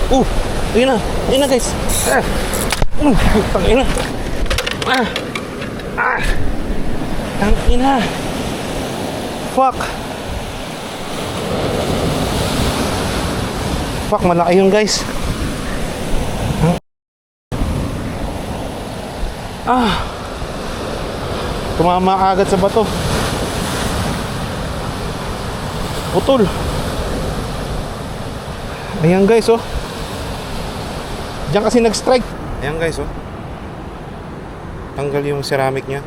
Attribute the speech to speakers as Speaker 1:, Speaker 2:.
Speaker 1: Ayun na. Ayun na guys. Tangina. Tangina. Fuck. Fuck, malaki yun guys. Tumama agad sa bato. Putol. Ayan guys, oh. Diyan kasi nag-strike. Ayan guys, oh. Tanggal yung ceramic niya.